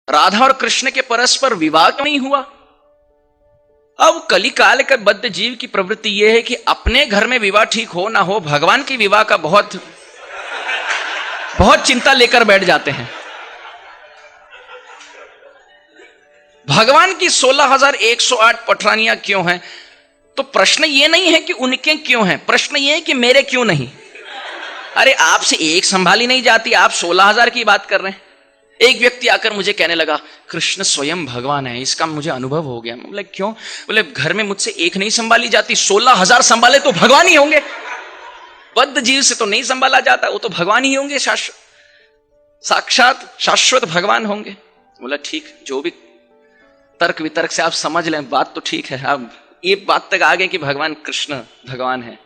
राधा और कृष्ण के परस्पर विवाह क्यों नहीं हुआ? अब कलिकाल के बद्ध जीव की प्रवृत्ति यह है कि अपने घर में विवाह ठीक हो ना हो, भगवान की विवाह का बहुत चिंता लेकर बैठ जाते हैं। भगवान की 16,108 पठरानियां क्यों हैं? तो प्रश्न ये नहीं है कि उनके क्यों हैं, प्रश्न ये है कि मेरे क्यों नहीं। अरे आपसे एक संभाली नहीं जाती, आप 16,000 की बात कर रहे हैं। एक व्यक्ति आकर मुझे कहने लगा कृष्ण स्वयं भगवान है, इसका मुझे अनुभव हो गया। बोले क्यों? बोले घर में मुझसे एक नहीं संभाली जाती, 16,000 संभाले तो भगवान ही होंगे। बद्ध जीव से तो नहीं संभाला जाता, वो तो भगवान ही होंगे, साक्षात शाश्वत भगवान होंगे। बोला ठीक, जो भी तर्क वितर्क से आप समझ लें, बात तो ठीक है। आप ये बात तक आ गए कि भगवान कृष्ण भगवान है।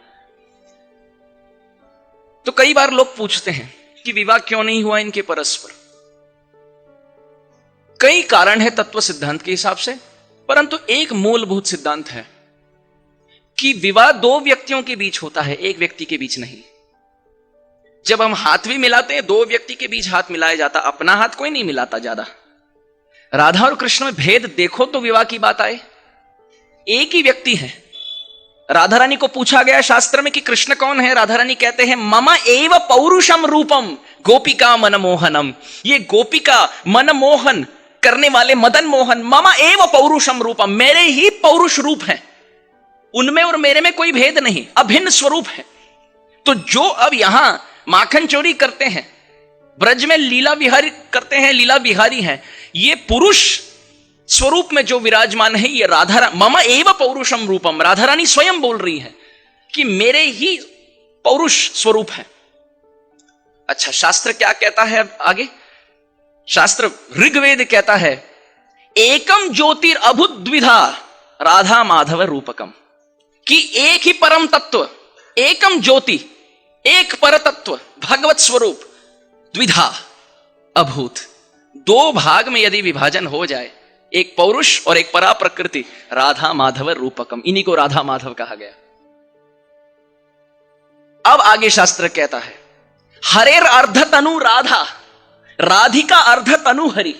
तो कई बार लोग पूछते हैं कि विवाह क्यों नहीं हुआ इनके परस्पर। कई कारण है तत्व सिद्धांत के हिसाब से, परंतु एक मूलभूत सिद्धांत है कि विवाह दो व्यक्तियों के बीच होता है, एक व्यक्ति के बीच नहीं। जब हम हाथ भी मिलाते हैं, दो व्यक्ति के बीच हाथ मिलाया जाता, अपना हाथ कोई नहीं मिलाता ज्यादा। राधा और कृष्ण में भेद देखो तो विवाह की बात आए, एक ही व्यक्ति है। राधा रानी को पूछा गया शास्त्र में कि कृष्ण कौन है? राधा रानी कहते हैं मम एव पौरुषम रूपम गोपिका मनमोहनम। ये गोपिका मनमोहन करने वाले मदन मोहन, मम एव पौरुषम रूपम, मेरे ही पौरुष रूप है, उनमें और मेरे में कोई भेद नहीं, अभिन्न स्वरूप है। तो जो अब यहां माखन चोरी करते हैं, ब्रज में लीला विहारी करते हैं, लीला विहारी हैं, ये पुरुष स्वरूप में जो विराजमान है, ये राधा, मम एव पौरुषम रूपम, राधा रानी स्वयं बोल रही है कि मेरे ही पौरुष स्वरूप है। अच्छा, शास्त्र क्या कहता है आगे? शास्त्र ऋग्वेद कहता है एकम ज्योतिर अभुत द्विधा राधा माधव रूपकम, कि एक ही परम तत्व, एकम ज्योति, एक पर तत्व भगवत स्वरूप, द्विधा अभूत, दो भाग में यदि विभाजन हो जाए, एक पौरुष और एक परा प्रकृति, राधा माधव रूपकम, इन्हीं को राधा माधव कहा गया। अब आगे शास्त्र कहता है हरेर अर्ध तनु राधा, राधिका अर्ध तनु हरि,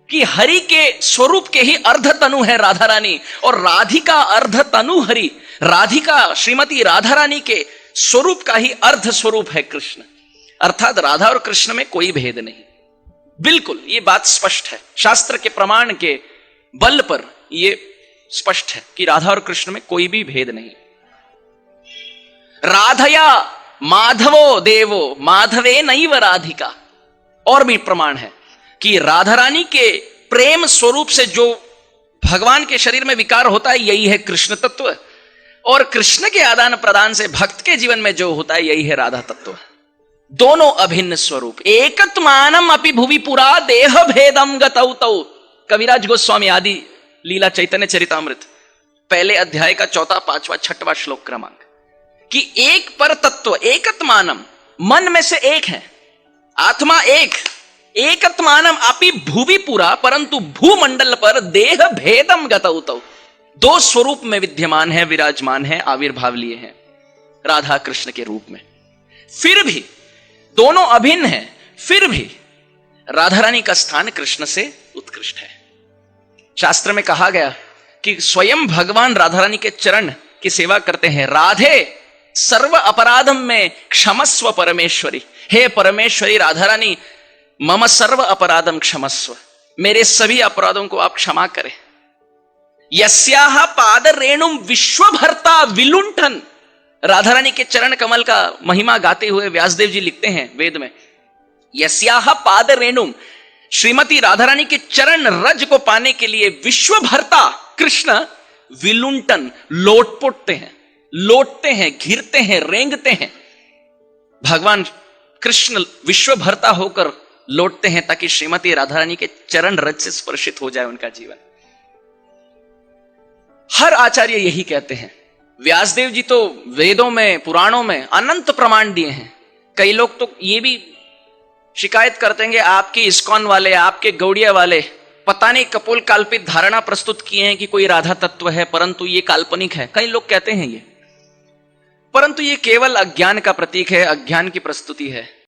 कि हरि के स्वरूप के ही अर्ध तनु है राधा रानी, और राधिका अर्ध तनु हरि, राधिका श्रीमती राधा रानी के स्वरूप का ही अर्ध स्वरूप है कृष्ण। अर्थात राधा और कृष्ण में कोई भेद नहीं। बिल्कुल ये बात स्पष्ट है, शास्त्र के प्रमाण के बल पर यह स्पष्ट है कि राधा और कृष्ण में कोई भी भेद नहीं। राधया माधवो देवो माधवे नैव राधिका, और भी प्रमाण है कि राधा रानी के प्रेम स्वरूप से जो भगवान के शरीर में विकार होता है, यही है कृष्ण तत्व, और कृष्ण के आदान प्रदान से भक्त के जीवन में जो होता है, यही है राधा तत्व। दोनों अभिन्न स्वरूप, एकत्मानम अपि भुवि पुरा देह भेदम गतौ तौ। कविराज गोस्वामी आदि लीला चैतन्य चरितामृत पहले अध्याय का 4, 5, 6वां श्लोक क्रमांक, कि एक पर तत्व, एकत्मानम, मन में से एक है, आत्मा एक, एकत्मानम अपि भुवि पुरा, परंतु भूमंडल पर देह भेदम गतौ तौ, दो स्वरूप में विद्यमान है, विराजमान है, आविर्भाव लिए हैं राधा कृष्ण के रूप में। फिर भी दोनों अभिन्न हैं, फिर भी राधा रानी का स्थान कृष्ण से उत्कृष्ट है। शास्त्र में कहा गया कि स्वयं भगवान राधा रानी के चरण की सेवा करते हैं। राधे सर्व अपराधम में क्षमस्व परमेश्वरी, हे परमेश्वरी राधा रानी मम सर्व अपराधम क्षमस्व, मेरे सभी अपराधों को आप क्षमा करें। यस्याह पाद रेणुम विश्वभर्ता विलुंठन, राधा रानी के चरण कमल का महिमा गाते हुए व्यासदेव जी लिखते हैं वेद में, यस्याह पाद रेणुम, श्रीमती राधा रानी के चरण रज को पाने के लिए विश्वभर्ता कृष्ण विलुंठन, लोटते हैं, घिरते हैं, रेंगते हैं। भगवान कृष्ण विश्वभर्ता होकर लौटते हैं ताकि श्रीमती राधा रानी के चरण रज से स्पर्शित हो जाए उनका जीवन। हर आचार्य यही कहते हैं। व्यासदेव जी तो वेदों में, पुराणों में अनंत प्रमाण दिए हैं। कई लोग तो ये भी शिकायत करते हैं आपके इस्कॉन वाले, आपके गौड़िया वाले पता नहीं कपोल काल्पित धारणा प्रस्तुत किए हैं कि कोई राधा तत्व है, परंतु ये काल्पनिक है। कई लोग कहते हैं ये, परंतु ये केवल अज्ञान का प्रतीक है, अज्ञान की प्रस्तुति है।